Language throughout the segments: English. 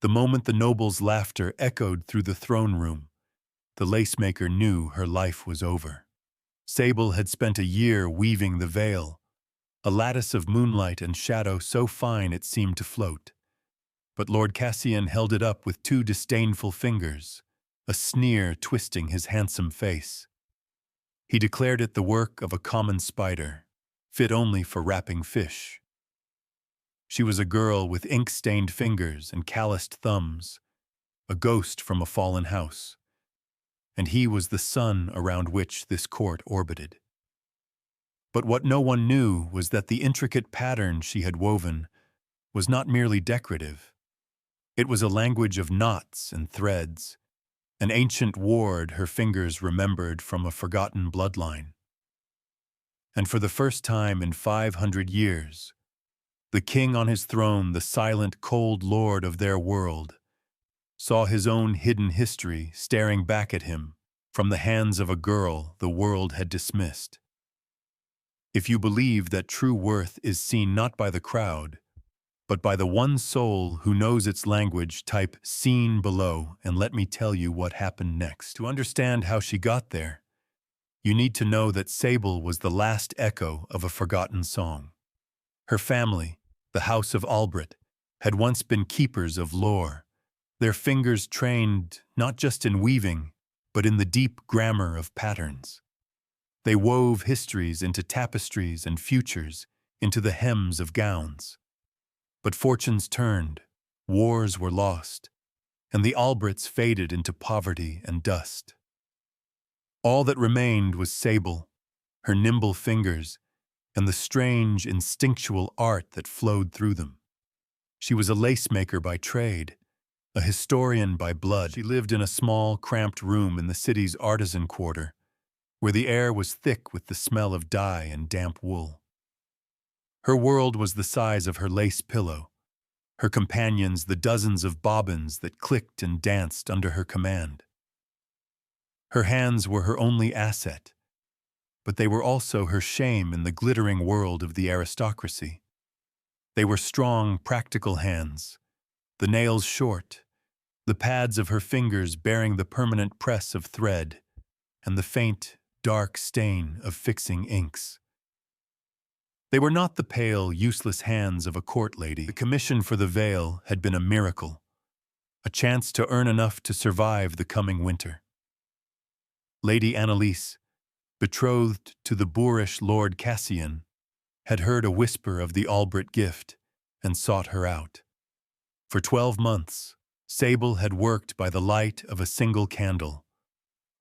The moment the noble's laughter echoed through the throne room, the lacemaker knew her life was over. Sable had spent a year weaving the veil, a lattice of moonlight and shadow so fine it seemed to float. But Lord Cassian held it up with two disdainful fingers, a sneer twisting his handsome face. He declared it the work of a common spider, fit only for wrapping fish. She was a girl with ink-stained fingers and calloused thumbs, a ghost from a fallen house. And he was the sun around which this court orbited. But what no one knew was that the intricate pattern she had woven was not merely decorative. It was a language of knots and threads, an ancient ward her fingers remembered from a forgotten bloodline. And for the first time in 500 years, the king on his throne, the silent, cold lord of their world, saw his own hidden history staring back at him from the hands of a girl the world had dismissed. If you believe that true worth is seen not by the crowd, but by the one soul who knows its language, type "seen" below and let me tell you what happened next. To understand how she got there, you need to know that Sable was the last echo of a forgotten song. Her family, the House of Albret, had once been keepers of lore, their fingers trained not just in weaving, but in the deep grammar of patterns. They wove histories into tapestries and futures into the hems of gowns. But fortunes turned, wars were lost, and the Albrets faded into poverty and dust. All that remained was Sable, her nimble fingers, and the strange, instinctual art that flowed through them. She was a lace-maker by trade, a historian by blood. She lived in a small, cramped room in the city's artisan quarter, where the air was thick with the smell of dye and damp wool. Her world was the size of her lace pillow, her companions the dozens of bobbins that clicked and danced under her command. Her hands were her only asset, but they were also her shame in the glittering world of the aristocracy. They were strong, practical hands, the nails short, the pads of her fingers bearing the permanent press of thread, and the faint, dark stain of fixing inks. They were not the pale, useless hands of a court lady. The commission for the veil had been a miracle, a chance to earn enough to survive the coming winter. Lady Annalise, betrothed to the boorish Lord Cassian, had heard a whisper of the Albret gift and sought her out. For 12 months, Sable had worked by the light of a single candle,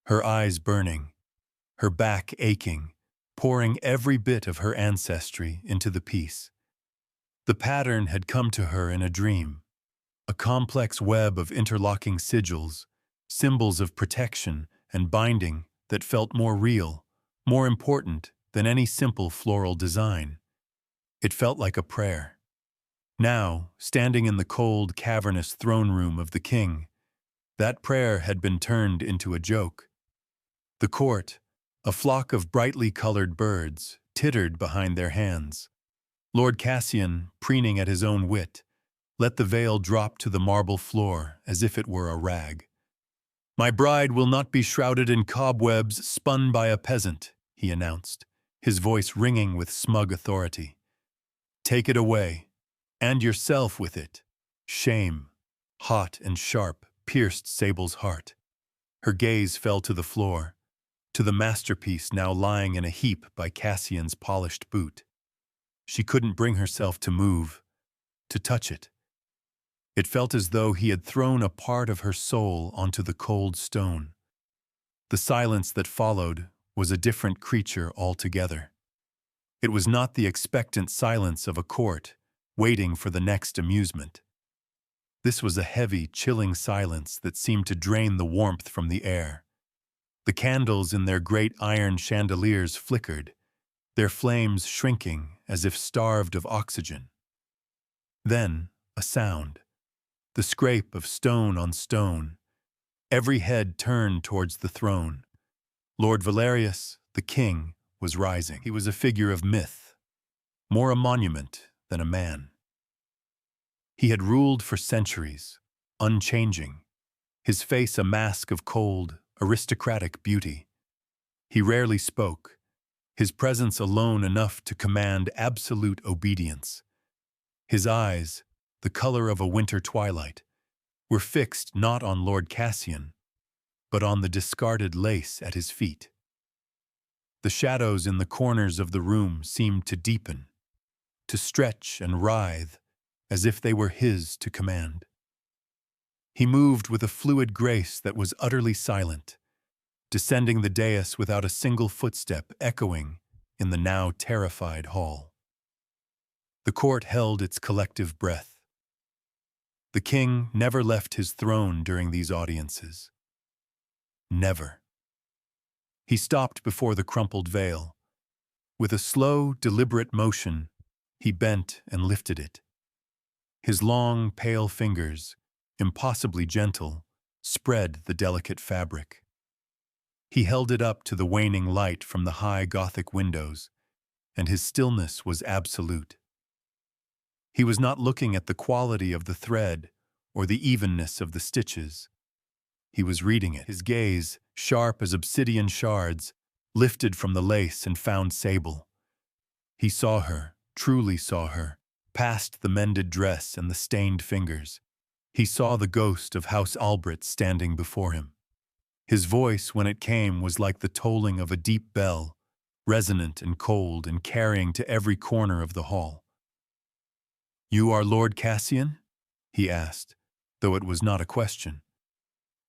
her eyes burning, her back aching, pouring every bit of her ancestry into the piece. The pattern had come to her in a dream, a complex web of interlocking sigils, symbols of protection and binding that felt more real, more important than any simple floral design. It felt like a prayer. Now, standing in the cold, cavernous throne room of the king, that prayer had been turned into a joke. The court, a flock of brightly colored birds, tittered behind their hands. Lord Cassian, preening at his own wit, let the veil drop to the marble floor as if it were a rag. "My bride will not be shrouded in cobwebs spun by a peasant," he announced, his voice ringing with smug authority. "Take it away, and yourself with it." Shame, hot and sharp, pierced Sable's heart. Her gaze fell to the floor, to the masterpiece now lying in a heap by Cassian's polished boot. She couldn't bring herself to move, to touch it. It felt as though he had thrown a part of her soul onto the cold stone. The silence that followed was a different creature altogether. It was not the expectant silence of a court, waiting for the next amusement. This was a heavy, chilling silence that seemed to drain the warmth from the air. The candles in their great iron chandeliers flickered, their flames shrinking as if starved of oxygen. Then, a sound. The scrape of stone on stone. Every head turned towards the throne. Lord Valerius, the king, was rising. He was a figure of myth, more a monument than a man. He had ruled for centuries, unchanging, his face a mask of cold, aristocratic beauty. He rarely spoke, his presence alone enough to command absolute obedience. His eyes, the color of a winter twilight, were fixed not on Lord Cassian, but on the discarded lace at his feet. The shadows in the corners of the room seemed to deepen, to stretch and writhe, as if they were his to command. He moved with a fluid grace that was utterly silent, descending the dais without a single footstep echoing in the now terrified hall. The court held its collective breath. The king never left his throne during these audiences. Never. He stopped before the crumpled veil. With a slow, deliberate motion, he bent and lifted it. His long, pale fingers, impossibly gentle, spread the delicate fabric. He held it up to the waning light from the high Gothic windows, and his stillness was absolute. He was not looking at the quality of the thread or the evenness of the stitches. He was reading it, his gaze, sharp as obsidian shards, lifted from the lace and found Sable. He saw her, truly saw her, past the mended dress and the stained fingers. He saw the ghost of House Albret standing before him. His voice, when it came, was like the tolling of a deep bell, resonant and cold and carrying to every corner of the hall. "You are Lord Cassian?" he asked, though it was not a question.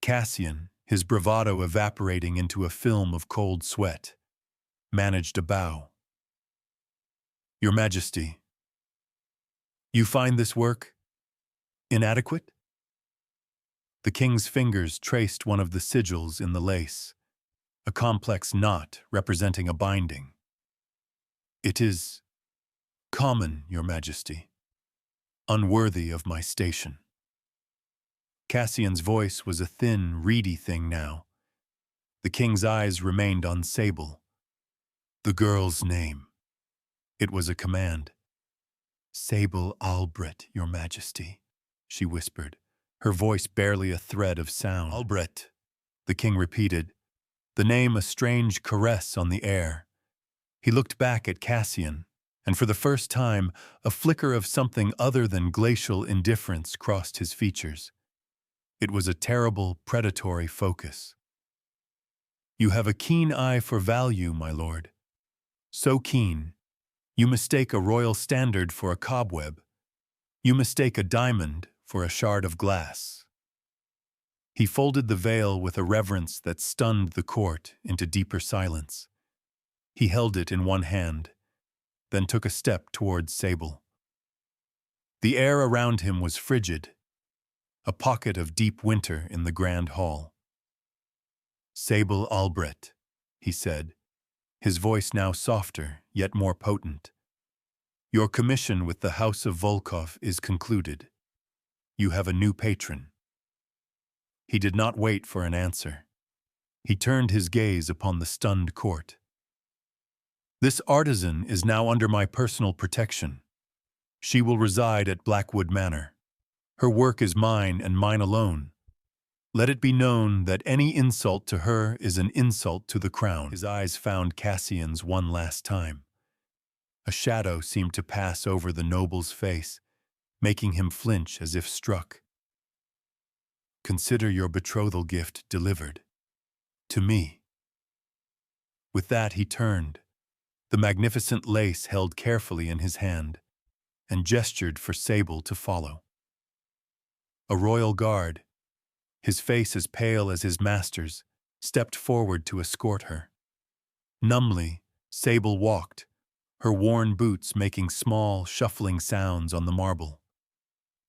Cassian, his bravado evaporating into a film of cold sweat, managed a bow. "Your Majesty, you find this work inadequate?" The king's fingers traced one of the sigils in the lace, a complex knot representing a binding. "It is common, Your Majesty, unworthy of my station." Cassian's voice was a thin, reedy thing now. The king's eyes remained on Sable. "The girl's name." It was a command. "Sable Albret, Your Majesty," she whispered, her voice barely a thread of sound. "Albret," the king repeated, the name a strange caress on the air. He looked back at Cassian, and for the first time, a flicker of something other than glacial indifference crossed his features. It was a terrible, predatory focus. "You have a keen eye for value, my lord. So keen, you mistake a royal standard for a cobweb. You mistake a diamond for a shard of glass." He folded the veil with a reverence that stunned the court into deeper silence. He held it in one hand, then took a step towards Sable. The air around him was frigid, a pocket of deep winter in the grand hall. "Sable Albret," he said, his voice now softer, yet more potent. "Your commission with the House of Volkov is concluded. You have a new patron." He did not wait for an answer. He turned his gaze upon the stunned court. "This artisan is now under my personal protection. She will reside at Blackwood Manor. Her work is mine and mine alone. Let it be known that any insult to her is an insult to the crown." His eyes found Cassian's one last time. A shadow seemed to pass over the noble's face, making him flinch as if struck. "Consider your betrothal gift delivered. To me." With that he turned, the magnificent lace held carefully in his hand, and gestured for Sable to follow. A royal guard, his face as pale as his master's, stepped forward to escort her. Numbly, Sable walked, her worn boots making small, shuffling sounds on the marble.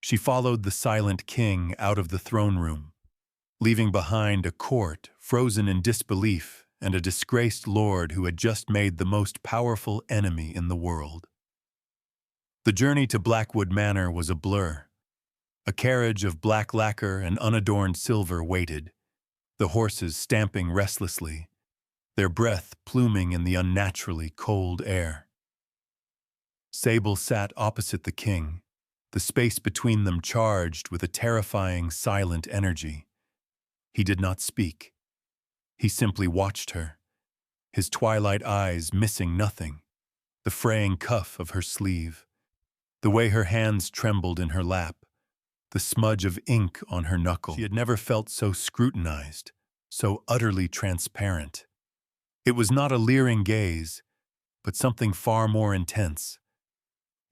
She followed the silent king out of the throne room, leaving behind a court frozen in disbelief and a disgraced lord who had just made the most powerful enemy in the world. The journey to Blackwood Manor was a blur. A carriage of black lacquer and unadorned silver waited, the horses stamping restlessly, their breath pluming in the unnaturally cold air. Sable sat opposite the king, the space between them charged with a terrifying, silent energy. He did not speak. He simply watched her, his twilight eyes missing nothing: the fraying cuff of her sleeve, the way her hands trembled in her lap, the smudge of ink on her knuckle. She had never felt so scrutinized, so utterly transparent. It was not a leering gaze, but something far more intense.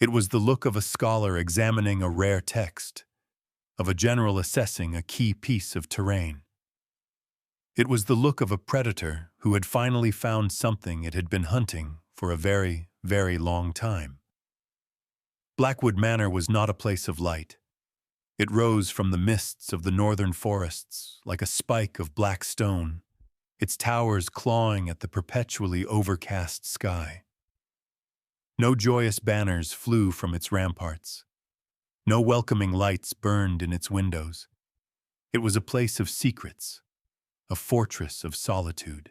It was the look of a scholar examining a rare text, of a general assessing a key piece of terrain. It was the look of a predator who had finally found something it had been hunting for a very, very long time. Blackwood Manor was not a place of light. It rose from the mists of the northern forests like a spike of black stone, its towers clawing at the perpetually overcast sky. No joyous banners flew from its ramparts. No welcoming lights burned in its windows. It was a place of secrets, a fortress of solitude.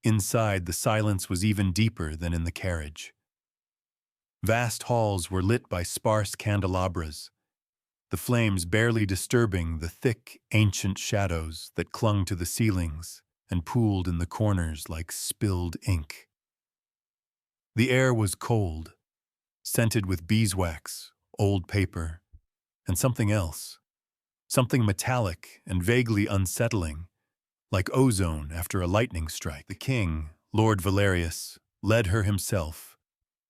Inside, the silence was even deeper than in the carriage. Vast halls were lit by sparse candelabras, the flames barely disturbing the thick, ancient shadows that clung to the ceilings and pooled in the corners like spilled ink. The air was cold, scented with beeswax, old paper, and something else, something metallic and vaguely unsettling, like ozone after a lightning strike. The king, Lord Valerius, led her himself.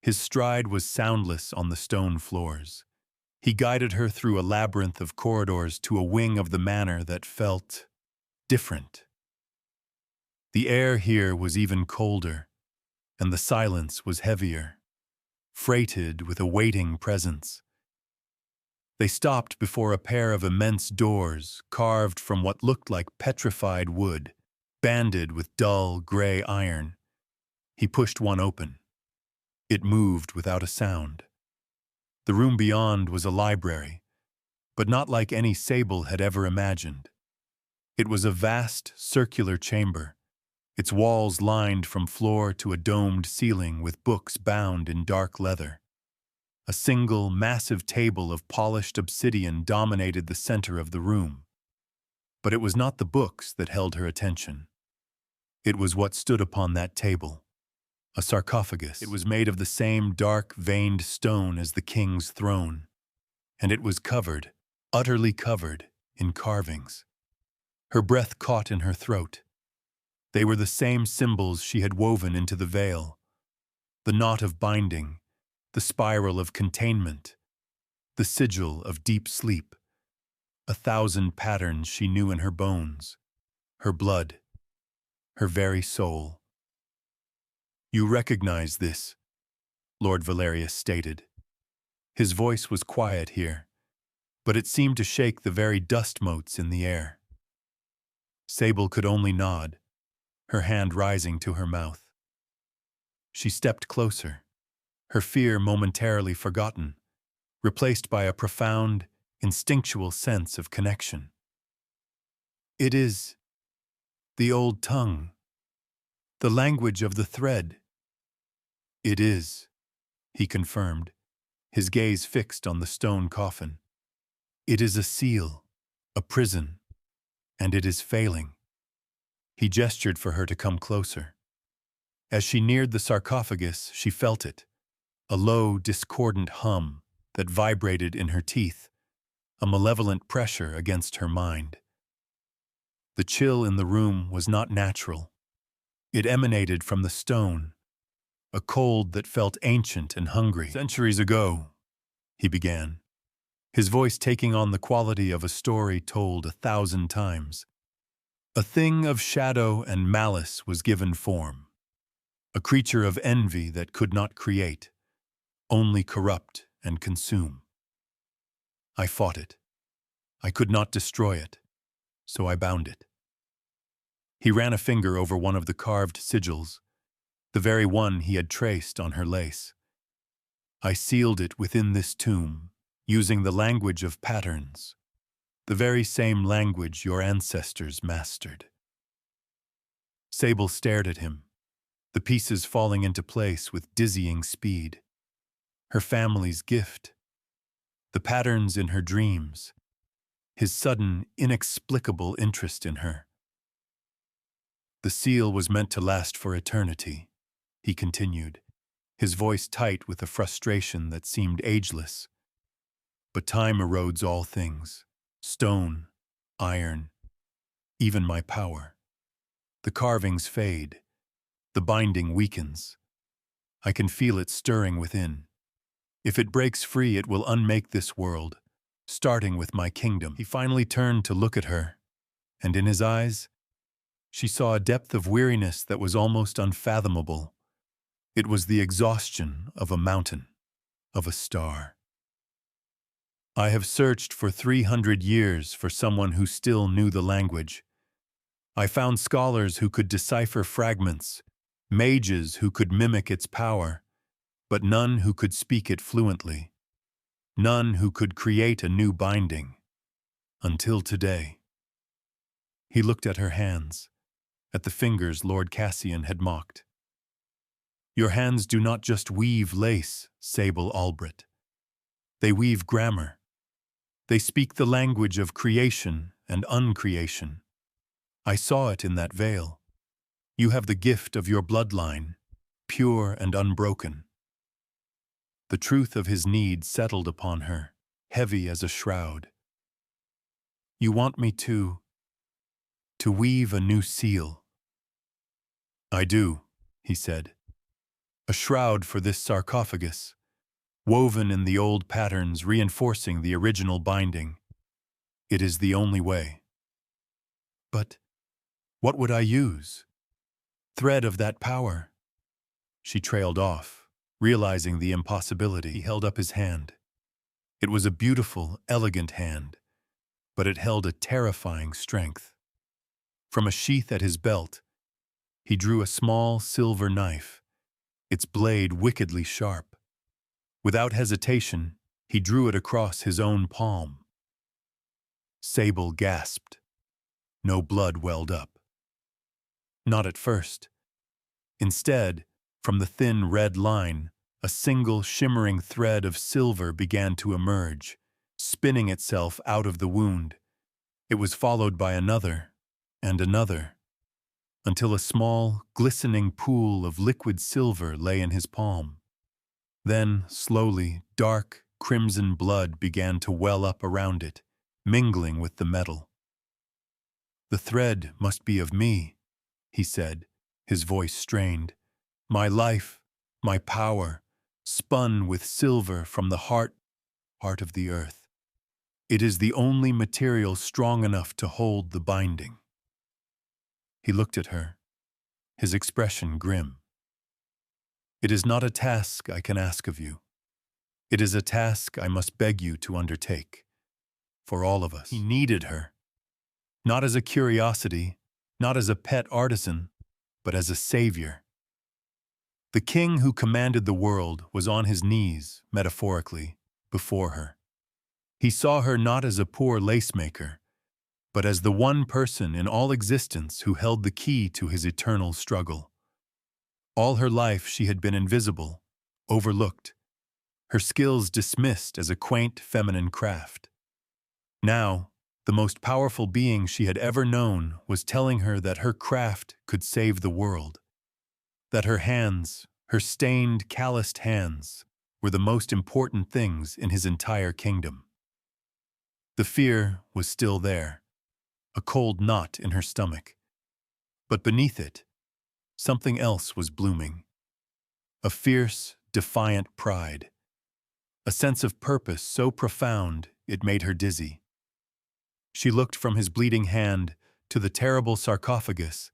His stride was soundless on the stone floors. He guided her through a labyrinth of corridors to a wing of the manor that felt different. The air here was even colder, and the silence was heavier, freighted with a waiting presence. They stopped before a pair of immense doors carved from what looked like petrified wood, banded with dull, gray iron. He pushed one open. It moved without a sound. The room beyond was a library, but not like any Sable had ever imagined. It was a vast, circular chamber, its walls lined from floor to a domed ceiling with books bound in dark leather. A single, massive table of polished obsidian dominated the center of the room. But it was not the books that held her attention. It was what stood upon that table. A sarcophagus. It was made of the same dark, veined stone as the king's throne, and it was covered, utterly covered, in carvings. Her breath caught in her throat. They were the same symbols she had woven into the veil: the knot of binding, the spiral of containment, the sigil of deep sleep. 1,000 patterns she knew in her bones, her blood, her very soul. "You recognize this," Lord Valerius stated. His voice was quiet here, but it seemed to shake the very dust motes in the air. Sable could only nod, her hand rising to her mouth. She stepped closer, her fear momentarily forgotten, replaced by a profound, instinctual sense of connection. "It is the old tongue, the language of the thread." "It is," he confirmed, his gaze fixed on the stone coffin. "It is a seal, a prison, and it is failing." He gestured for her to come closer. As she neared the sarcophagus, she felt it, a low, discordant hum that vibrated in her teeth, a malevolent pressure against her mind. The chill in the room was not natural. It emanated from the stone, a cold that felt ancient and hungry. "Centuries ago," he began, his voice taking on the quality of a story told 1,000 times, "a thing of shadow and malice was given form, a creature of envy that could not create, only corrupt and consume. I fought it. I could not destroy it, so I bound it." He ran a finger over one of the carved sigils, the very one he had traced on her lace. "I sealed it within this tomb, using the language of patterns, the very same language your ancestors mastered." Sable stared at him, the pieces falling into place with dizzying speed. Her family's gift, the patterns in her dreams, his sudden, inexplicable interest in her. The seal was meant to last for eternity, he continued, his voice tight with a frustration that seemed ageless. But time erodes all things, stone, iron, even my power. The carvings fade, the binding weakens. I can feel it stirring within. If it breaks free, it will unmake this world, starting with my kingdom. He finally turned to look at her, and in his eyes, she saw a depth of weariness that was almost unfathomable. It was the exhaustion of a mountain, of a star. I have searched for 300 years for someone who still knew the language. I found scholars who could decipher fragments, mages who could mimic its power, but none who could speak it fluently, none who could create a new binding. Until today. He looked at her hands, at the fingers Lord Cassian had mocked. Your hands do not just weave lace, Sable Albret. They weave grammar. They speak the language of creation and uncreation. I saw it in that veil. You have the gift of your bloodline, pure and unbroken. The truth of his need settled upon her, heavy as a shroud. You want me to weave a new seal. I do, he said. A shroud for this sarcophagus, woven in the old patterns reinforcing the original binding. It is the only way. But what would I use? Thread of that power. She trailed off, realizing the impossibility. He held up his hand. It was a beautiful, elegant hand, but it held a terrifying strength. From a sheath at his belt, he drew a small silver knife, its blade wickedly sharp. Without hesitation, he drew it across his own palm. Sable gasped. No blood welled up. Not at first. Instead, from the thin red line, a single shimmering thread of silver began to emerge, spinning itself out of the wound. It was followed by another, and another, until a small, glistening pool of liquid silver lay in his palm. Then, slowly, dark, crimson blood began to well up around it, mingling with the metal. The thread must be of me, he said, his voice strained. My life, my power, spun with silver from the heart of the earth. It is the only material strong enough to hold the binding. He looked at her, his expression grim. It is not a task I can ask of you. It is a task I must beg you to undertake. For all of us. He needed her. Not as a curiosity, not as a pet artisan, but as a savior. The king who commanded the world was on his knees, metaphorically, before her. He saw her not as a poor lace-maker, but as the one person in all existence who held the key to his eternal struggle. All her life she had been invisible, overlooked, her skills dismissed as a quaint feminine craft. Now, the most powerful being she had ever known was telling her that her craft could save the world, that her hands, her stained, calloused hands, were the most important things in his entire kingdom. The fear was still there, a cold knot in her stomach. But beneath it, something else was blooming. A fierce, defiant pride. A sense of purpose so profound it made her dizzy. She looked from his bleeding hand to the terrible sarcophagus,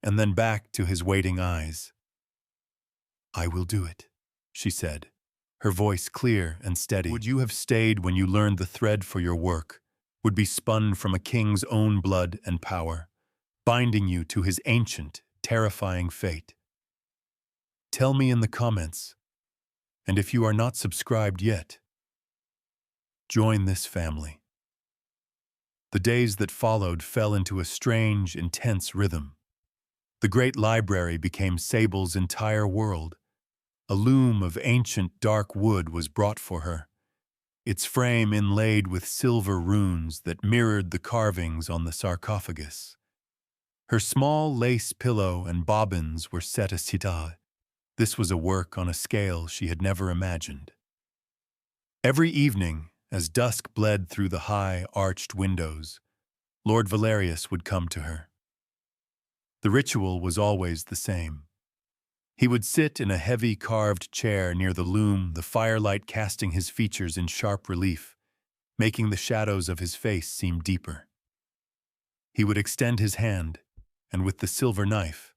and then back to his waiting eyes. I will do it, she said, her voice clear and steady. Would you have stayed when you learned the thread for your work would be spun from a king's own blood and power, binding you to his ancient, terrifying fate? Tell me in the comments, and if you are not subscribed yet, join this family. The days that followed fell into a strange, intense rhythm. The great library became Sable's entire world. A loom of ancient, dark wood was brought for her, its frame inlaid with silver runes that mirrored the carvings on the sarcophagus. Her small lace pillow and bobbins were set aside. This was a work on a scale she had never imagined. Every evening, as dusk bled through the high, arched windows, Lord Valerius would come to her. The ritual was always the same. He would sit in a heavy carved chair near the loom, the firelight casting his features in sharp relief, making the shadows of his face seem deeper. He would extend his hand, and with the silver knife,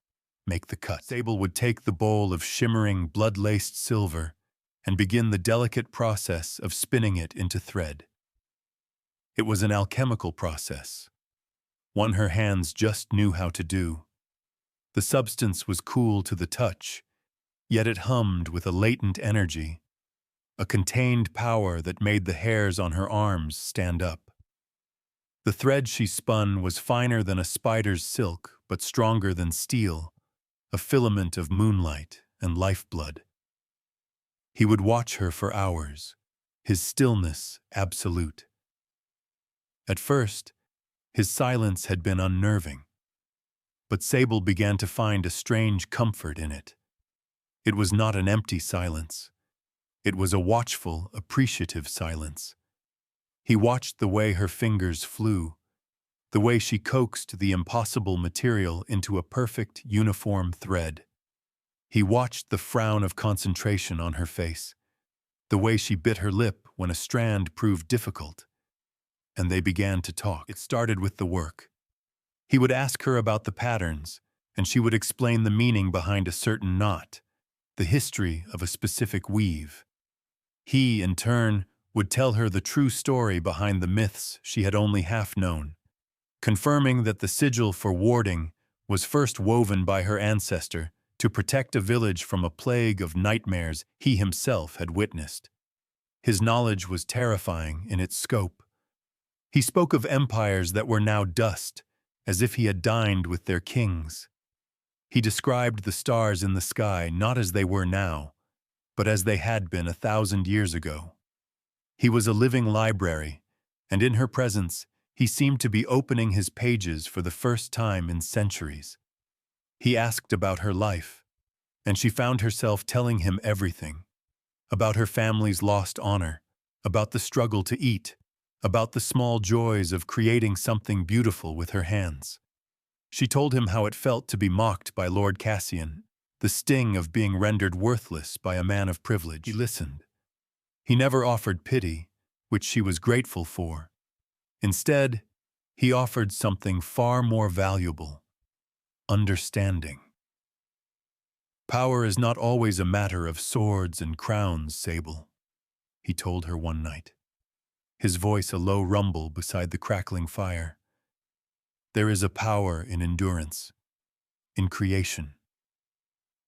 make the cut. Sable would take the bowl of shimmering, blood-laced silver and begin the delicate process of spinning it into thread. It was an alchemical process, one her hands just knew how to do. The substance was cool to the touch, yet it hummed with a latent energy, a contained power that made the hairs on her arms stand up. The thread she spun was finer than a spider's silk, but stronger than steel, a filament of moonlight and lifeblood. He would watch her for hours, his stillness absolute. At first, his silence had been unnerving, but Sable began to find a strange comfort in it. It was not an empty silence. It was a watchful, appreciative silence. He watched the way her fingers flew, the way she coaxed the impossible material into a perfect, uniform thread. He watched the frown of concentration on her face, the way she bit her lip when a strand proved difficult. And they began to talk. It started with the work. He would ask her about the patterns, and she would explain the meaning behind a certain knot, the history of a specific weave. He, in turn, would tell her the true story behind the myths she had only half known, confirming that the sigil for warding was first woven by her ancestor to protect a village from a plague of nightmares he himself had witnessed. His knowledge was terrifying in its scope. He spoke of empires that were now dust, as if he had dined with their kings. He described the stars in the sky not as they were now, but as they had been 1,000 years ago. He was a living library, and in her presence, he seemed to be opening his pages for the first time in centuries. He asked about her life, and she found herself telling him everything, about her family's lost honor, about the struggle to eat, about the small joys of creating something beautiful with her hands. She told him how it felt to be mocked by Lord Cassian, the sting of being rendered worthless by a man of privilege. He listened. He never offered pity, which she was grateful for. Instead, he offered something far more valuable: understanding. "Power is not always a matter of swords and crowns, Sable," he told her one night, his voice a low rumble beside the crackling fire. "There is a power in endurance, in creation.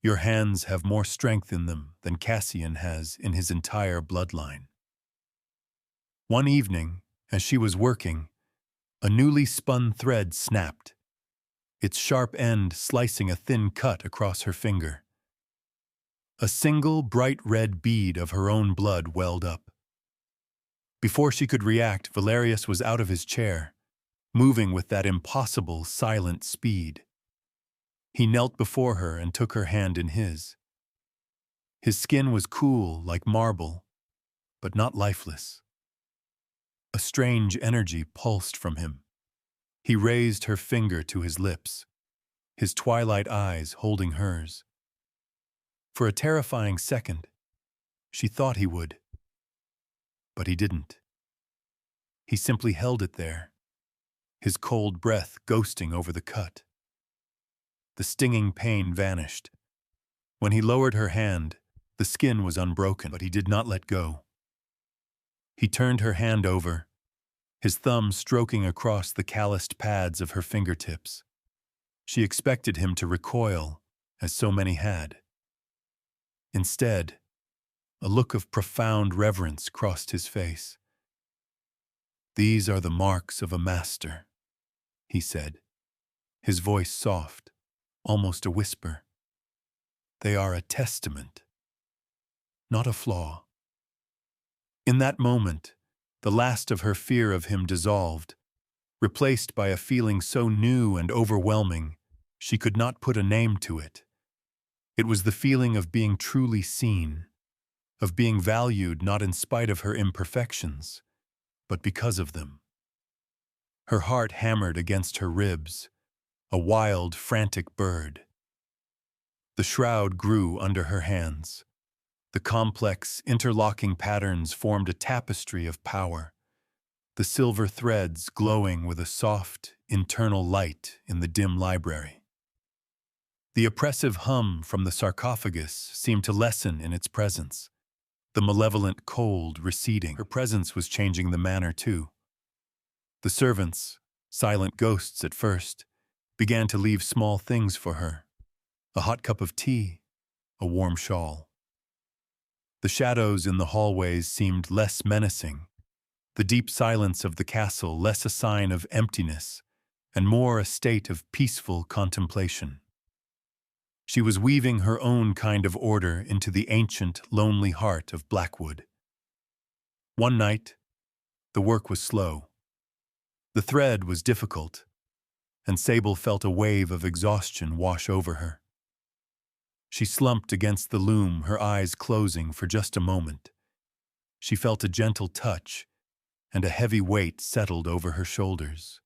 Your hands have more strength in them than Cassian has in his entire bloodline." One evening, as she was working, a newly spun thread snapped, its sharp end slicing a thin cut across her finger. A single bright red bead of her own blood welled up. Before she could react, Valerius was out of his chair, moving with that impossible, silent speed. He knelt before her and took her hand in his. His skin was cool like marble, but not lifeless. A strange energy pulsed from him. He raised her finger to his lips, his twilight eyes holding hers. For a terrifying second, she thought he would. But he didn't. He simply held it there, his cold breath ghosting over the cut. The stinging pain vanished. When he lowered her hand, the skin was unbroken, but he did not let go. He turned her hand over, his thumb stroking across the calloused pads of her fingertips. She expected him to recoil, as so many had. Instead, a look of profound reverence crossed his face. "These are the marks of a master," he said, his voice soft, almost a whisper. "They are a testament, not a flaw." In that moment, the last of her fear of him dissolved, replaced by a feeling so new and overwhelming she could not put a name to it. It was the feeling of being truly seen, of being valued not in spite of her imperfections, but because of them. Her heart hammered against her ribs, a wild, frantic bird. The shroud grew under her hands. The complex, interlocking patterns formed a tapestry of power, the silver threads glowing with a soft, internal light in the dim library. The oppressive hum from the sarcophagus seemed to lessen in its presence, the malevolent cold receding. Her presence was changing the manner, too. The servants, silent ghosts at first, began to leave small things for her: a hot cup of tea, a warm shawl. The shadows in the hallways seemed less menacing, the deep silence of the castle less a sign of emptiness and more a state of peaceful contemplation. She was weaving her own kind of order into the ancient, lonely heart of Blackwood. One night, the work was slow. The thread was difficult, and Sable felt a wave of exhaustion wash over her. She slumped against the loom, her eyes closing for just a moment. She felt a gentle touch, and a heavy weight settled over her shoulders.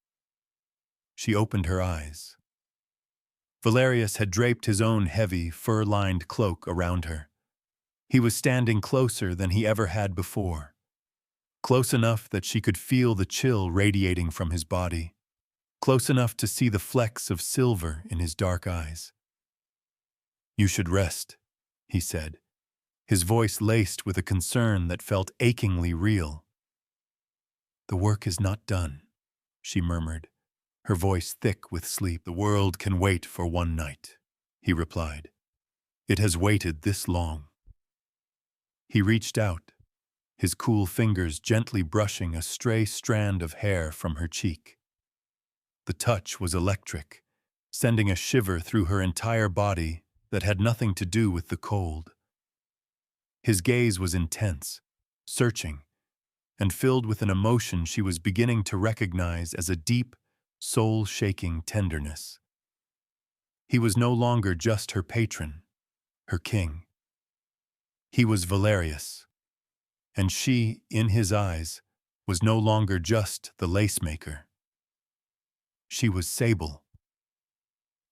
She opened her eyes. Valerius had draped his own heavy, fur-lined cloak around her. He was standing closer than he ever had before, close enough that she could feel the chill radiating from his body, close enough to see the flecks of silver in his dark eyes. "You should rest," he said, his voice laced with a concern that felt achingly real. "The work is not done," she murmured, her voice thick with sleep. "The world can wait for one night," he replied. "It has waited this long." He reached out, his cool fingers gently brushing a stray strand of hair from her cheek. The touch was electric, sending a shiver through her entire body that had nothing to do with the cold. His gaze was intense, searching, and filled with an emotion she was beginning to recognize as a deep, soul-shaking tenderness. He was no longer just her patron, her king. He was Valerius, and she, in his eyes, was no longer just the lacemaker. She was Sable.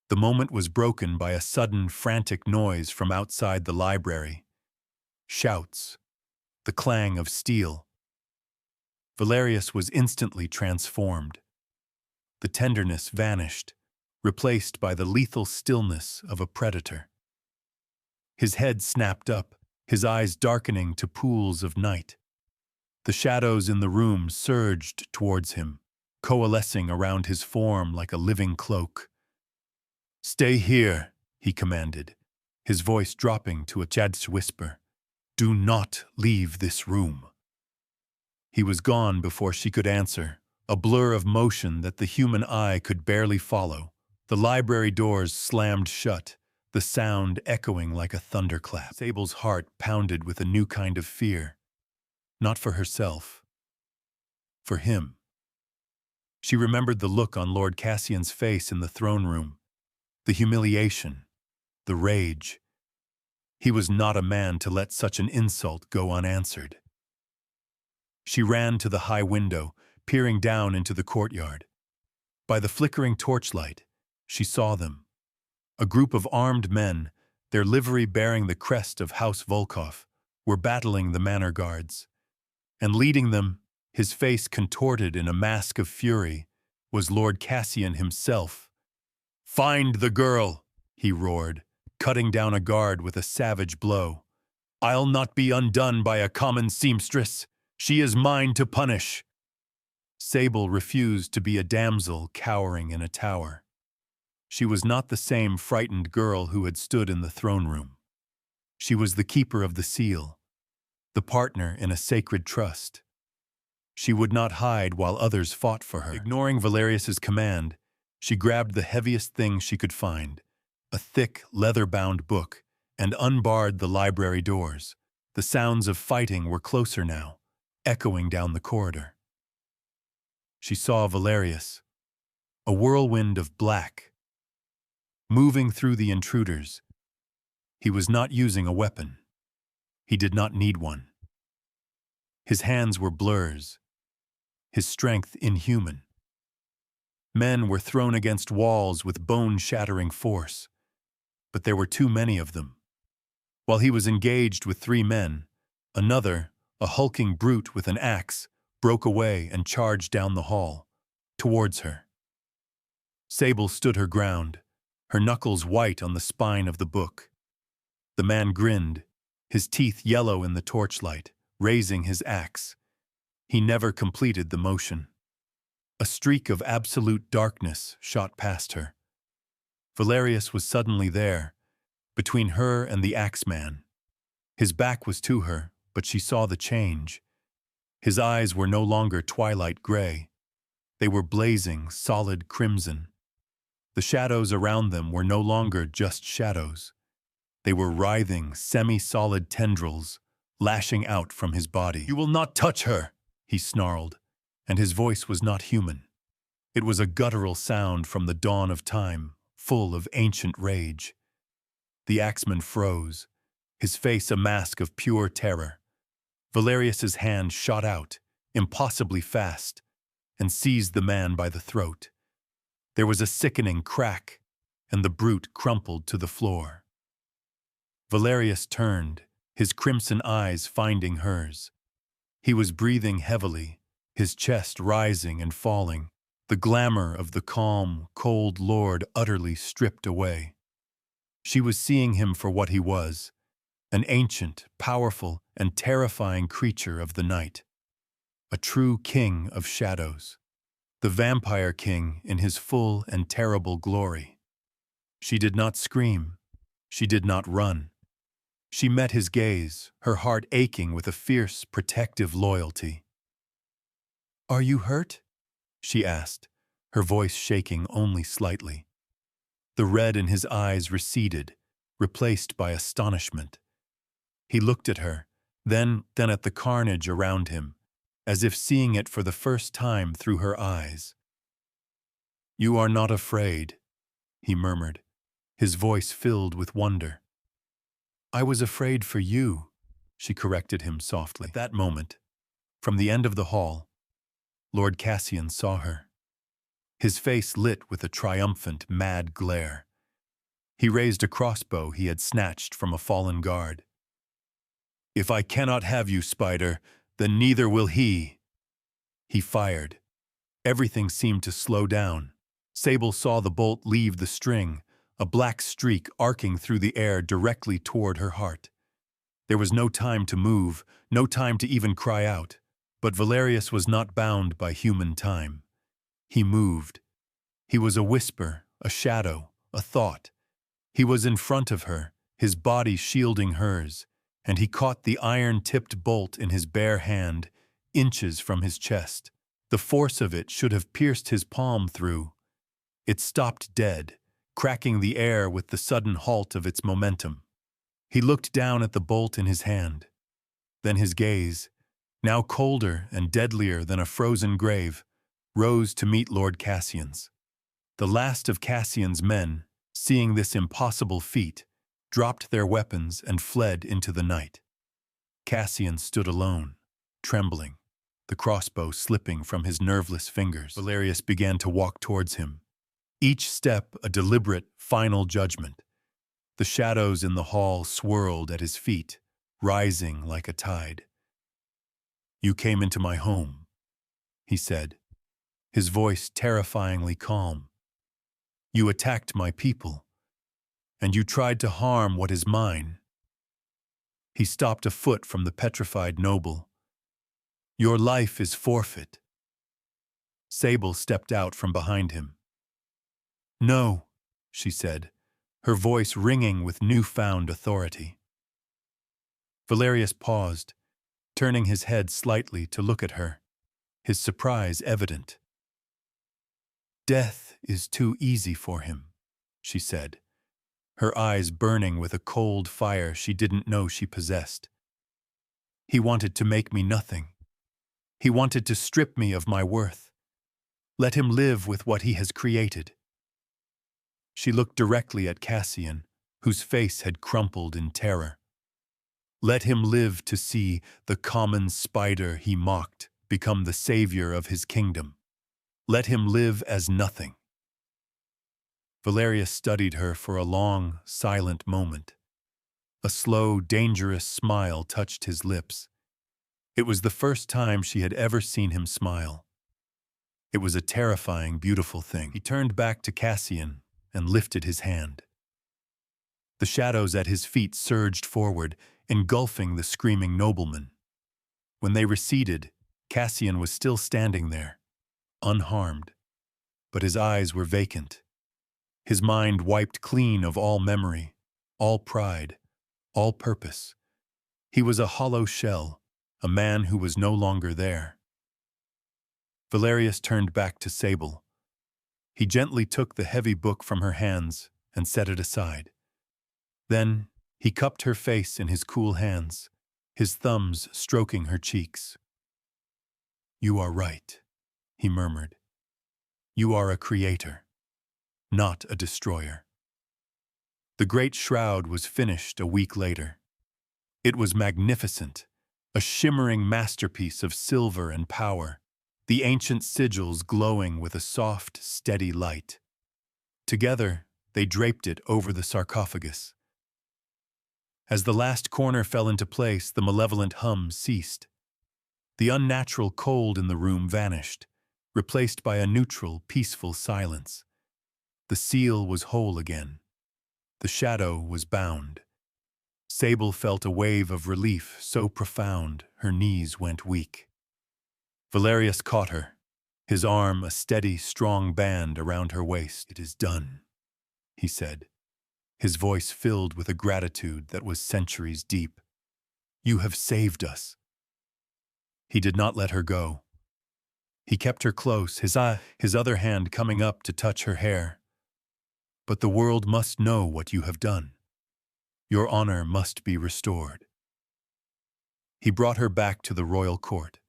The moment was broken by a sudden, frantic noise from outside the library. Shouts, the clang of steel. Valerius was instantly transformed. The tenderness vanished, replaced by the lethal stillness of a predator. His head snapped up, his eyes darkening to pools of night. The shadows in the room surged towards him, coalescing around his form like a living cloak. "Stay here," he commanded, his voice dropping to a chad's whisper. "Do not leave this room." He was gone before she could answer, a blur of motion that the human eye could barely follow. The library doors slammed shut, the sound echoing like a thunderclap. Sable's heart pounded with a new kind of fear, not for herself, for him. She remembered the look on Lord Cassian's face in the throne room, the humiliation, the rage. He was not a man to let such an insult go unanswered. She ran to the high window, peering down into the courtyard. By the flickering torchlight, she saw them. A group of armed men, their livery bearing the crest of House Volkov, were battling the manor guards. And leading them, his face contorted in a mask of fury, was Lord Cassian himself. "Find the girl," he roared, cutting down a guard with a savage blow. "I'll not be undone by a common seamstress. She is mine to punish." Sable refused to be a damsel cowering in a tower. She was not the same frightened girl who had stood in the throne room. She was the keeper of the seal, the partner in a sacred trust. She would not hide while others fought for her. Ignoring Valerius's command, she grabbed the heaviest thing she could find, a thick, leather-bound book, and unbarred the library doors. The sounds of fighting were closer now, echoing down the corridor. She saw Valerius, a whirlwind of black, moving through the intruders. He was not using a weapon. He did not need one. His hands were blurs, his strength inhuman. Men were thrown against walls with bone-shattering force, but there were too many of them. While he was engaged with 3 men, another, a hulking brute with an axe, broke away and charged down the hall, towards her. Sable stood her ground, her knuckles white on the spine of the book. The man grinned, his teeth yellow in the torchlight, raising his axe. He never completed the motion. A streak of absolute darkness shot past her. Valerius was suddenly there, between her and the axeman. His back was to her, but she saw the change. His eyes were no longer twilight gray. They were blazing, solid crimson. The shadows around them were no longer just shadows. They were writhing, semi-solid tendrils, lashing out from his body. "You will not touch her!" he snarled, and his voice was not human. It was a guttural sound from the dawn of time, full of ancient rage. The axeman froze, his face a mask of pure terror. Valerius's hand shot out, impossibly fast, and seized the man by the throat. There was a sickening crack, and the brute crumpled to the floor. Valerius turned, his crimson eyes finding hers. He was breathing heavily, his chest rising and falling, the glamour of the calm, cold lord utterly stripped away. She was seeing him for what he was, an ancient, powerful, and terrifying creature of the night. A true king of shadows. The vampire king in his full and terrible glory. She did not scream. She did not run. She met his gaze, her heart aching with a fierce, protective loyalty. "Are you hurt?" she asked, her voice shaking only slightly. The red in his eyes receded, replaced by astonishment. He looked at her, then at the carnage around him, as if seeing it for the first time through her eyes. "You are not afraid," he murmured, his voice filled with wonder. "I was afraid for you," she corrected him softly. At that moment, from the end of the hall, Lord Cassian saw her. His face lit with a triumphant, mad glare. He raised a crossbow he had snatched from a fallen guard. "If I cannot have you, Spider, then neither will he." He fired. Everything seemed to slow down. Sable saw the bolt leave the string, a black streak arcing through the air directly toward her heart. There was no time to move, no time to even cry out. But Valerius was not bound by human time. He moved. He was a whisper, a shadow, a thought. He was in front of her, his body shielding hers, and he caught the iron-tipped bolt in his bare hand, inches from his chest. The force of it should have pierced his palm through. It stopped dead, cracking the air with the sudden halt of its momentum. He looked down at the bolt in his hand. Then his gaze, now colder and deadlier than a frozen grave, rose to meet Lord Cassian's. The last of Cassian's men, seeing this impossible feat, dropped their weapons and fled into the night. Cassian stood alone, trembling, the crossbow slipping from his nerveless fingers. Valerius began to walk towards him, each step a deliberate, final judgment. The shadows in the hall swirled at his feet, rising like a tide. "You came into my home," he said, his voice terrifyingly calm. "You attacked my people, and you tried to harm what is mine." He stopped a foot from the petrified noble. "Your life is forfeit." Sable stepped out from behind him. "No," she said, her voice ringing with newfound authority. Valerius paused, turning his head slightly to look at her, his surprise evident. "Death is too easy for him," she said, her eyes burning with a cold fire she didn't know she possessed. "He wanted to make me nothing. He wanted to strip me of my worth. Let him live with what he has created." She looked directly at Cassian, whose face had crumpled in terror. Let him live to see the common spider he mocked become the savior of his kingdom. Let him live as nothing. Valerius studied her for a long, silent moment. A slow, dangerous smile touched his lips. It was the first time she had ever seen him smile. It was a terrifying, beautiful thing. He turned back to Cassian and lifted his hand. The shadows at his feet surged forward, engulfing the screaming nobleman. When they receded, Cassian was still standing there, unharmed, but his eyes were vacant. His mind wiped clean of all memory, all pride, all purpose. He was a hollow shell, a man who was no longer there. Valerius turned back to Sable. He gently took the heavy book from her hands and set it aside. Then he cupped her face in his cool hands, his thumbs stroking her cheeks. "You are right," he murmured. "You are a creator, not a destroyer." The great shroud was finished a week later. It was magnificent, a shimmering masterpiece of silver and power, the ancient sigils glowing with a soft, steady light. Together, they draped it over the sarcophagus. As the last corner fell into place, the malevolent hum ceased. The unnatural cold in the room vanished, replaced by a neutral, peaceful silence. The seal was whole again. The shadow was bound. Sable felt a wave of relief so profound her knees went weak. Valerius caught her, his arm a steady, strong band around her waist. "It is done," he said, his voice filled with a gratitude that was centuries deep. "You have saved us." He did not let her go. He kept her close, his other hand coming up to touch her hair. "But the world must know what you have done. Your honor must be restored." He brought her back to the royal court.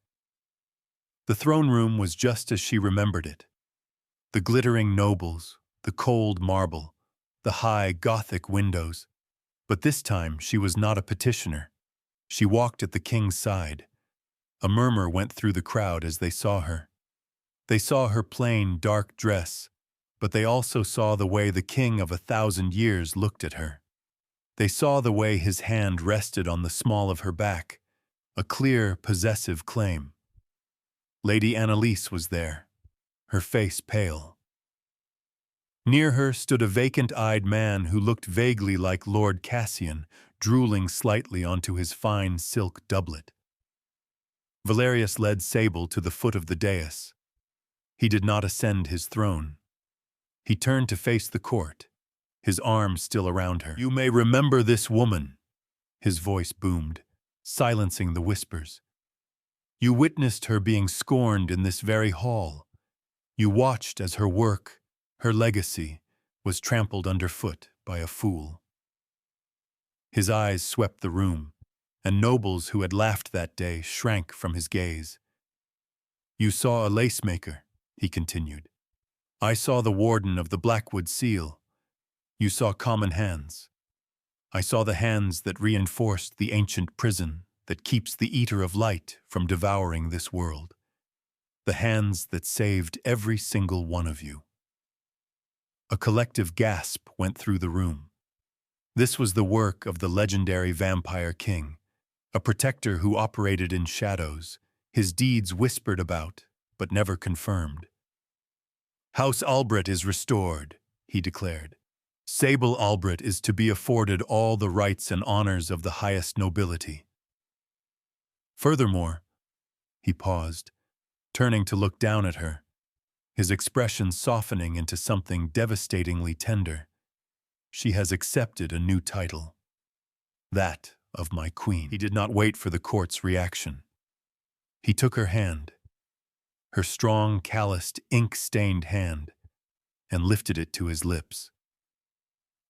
The throne room was just as she remembered it. The glittering nobles, the cold marble, the high Gothic windows. But this time she was not a petitioner. She walked at the king's side. A murmur went through the crowd as they saw her. They saw her plain, dark dress, but they also saw the way the king of 1,000 years looked at her. They saw the way his hand rested on the small of her back, a clear, possessive claim. Lady Annalise was there, her face pale. Near her stood a vacant-eyed man who looked vaguely like Lord Cassian, drooling slightly onto his fine silk doublet. Valerius led Sable to the foot of the dais. He did not ascend his throne. He turned to face the court, his arms still around her. "You may remember this woman," his voice boomed, silencing the whispers. "You witnessed her being scorned in this very hall. You watched as her work, her legacy, was trampled underfoot by a fool." His eyes swept the room, and nobles who had laughed that day shrank from his gaze. "You saw a lacemaker," he continued. "I saw the warden of the Blackwood Seal. You saw common hands. I saw the hands that reinforced the ancient prison that keeps the Eater of Light from devouring this world. The hands that saved every single one of you." A collective gasp went through the room. This was the work of the legendary vampire king, a protector who operated in shadows, his deeds whispered about, but never confirmed. "House Albret is restored," he declared. "Sable Albret is to be afforded all the rights and honors of the highest nobility. Furthermore," he paused, turning to look down at her, his expression softening into something devastatingly tender, "she has accepted a new title, that of my queen." He did not wait for the court's reaction. He took her hand, her strong, calloused, ink-stained hand, and lifted it to his lips.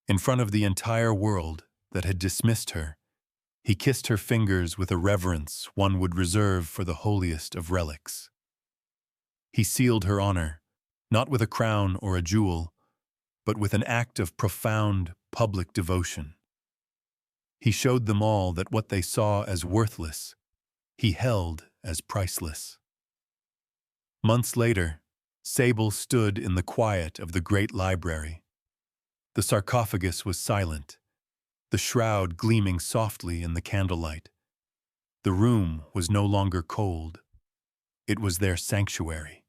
In front of the entire world that had dismissed her, He kissed her fingers with a reverence one would reserve for the holiest of relics. He sealed her honor, not with a crown or a jewel, but with an act of profound public devotion. He showed them all that what they saw as worthless, he held as priceless. Months later, Sable stood in the quiet of the great library. The sarcophagus was silent, the shroud gleaming softly in the candlelight. The room was no longer cold. It was their sanctuary.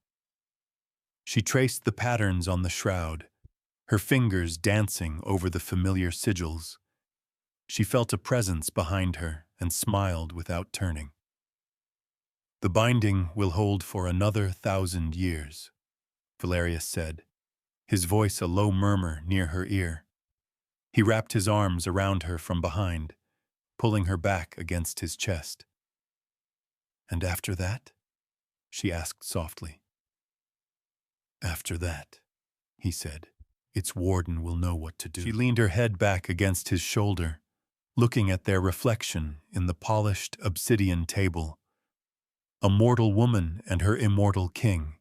She traced the patterns on the shroud, her fingers dancing over the familiar sigils. She felt a presence behind her and smiled without turning. "The binding will hold for another 1,000 years," Valerius said, his voice a low murmur near her ear. He wrapped his arms around her from behind, pulling her back against his chest. "And after that?" she asked softly. "After that," he said, "its warden will know what to do." She leaned her head back against his shoulder, looking at their reflection in the polished obsidian table. A mortal woman and her immortal king.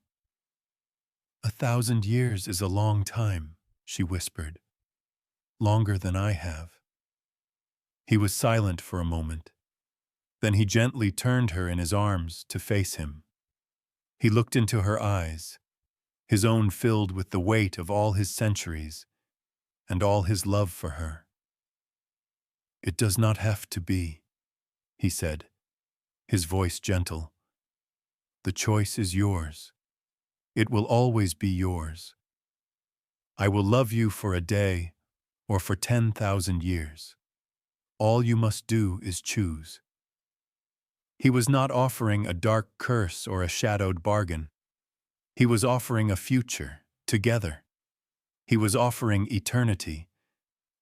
"1,000 years is a long time," she whispered. "Longer than I have." He was silent for a moment. Then he gently turned her in his arms to face him. He looked into her eyes, his own filled with the weight of all his centuries and all his love for her. "It does not have to be," he said, his voice gentle. "The choice is yours. It will always be yours. I will love you for a day or for 10,000 years. All you must do is choose." He was not offering a dark curse or a shadowed bargain. He was offering a future, together. He was offering eternity,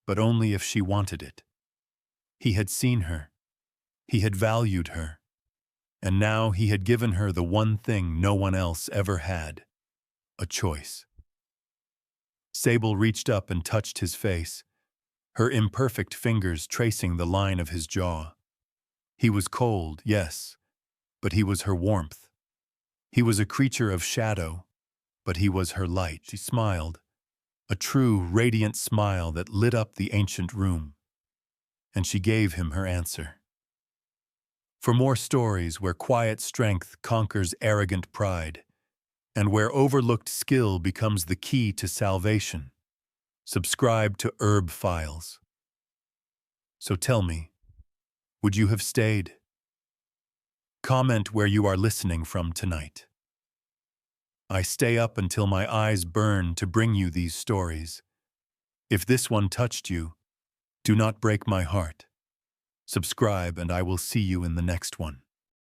but only if she wanted it. He had seen her. He had valued her. And now he had given her the one thing no one else ever had: a choice. Sable reached up and touched his face, her imperfect fingers tracing the line of his jaw. He was cold, yes, but he was her warmth. He was a creature of shadow, but he was her light. She smiled, a true, radiant smile that lit up the ancient room. And she gave him her answer. For more stories where quiet strength conquers arrogant pride, and where overlooked skill becomes the key to salvation, subscribe to Herb Files. So tell me, would you have stayed? Comment where you are listening from tonight. I stay up until my eyes burn to bring you these stories. If this one touched you, do not break my heart. Subscribe and I will see you in the next one.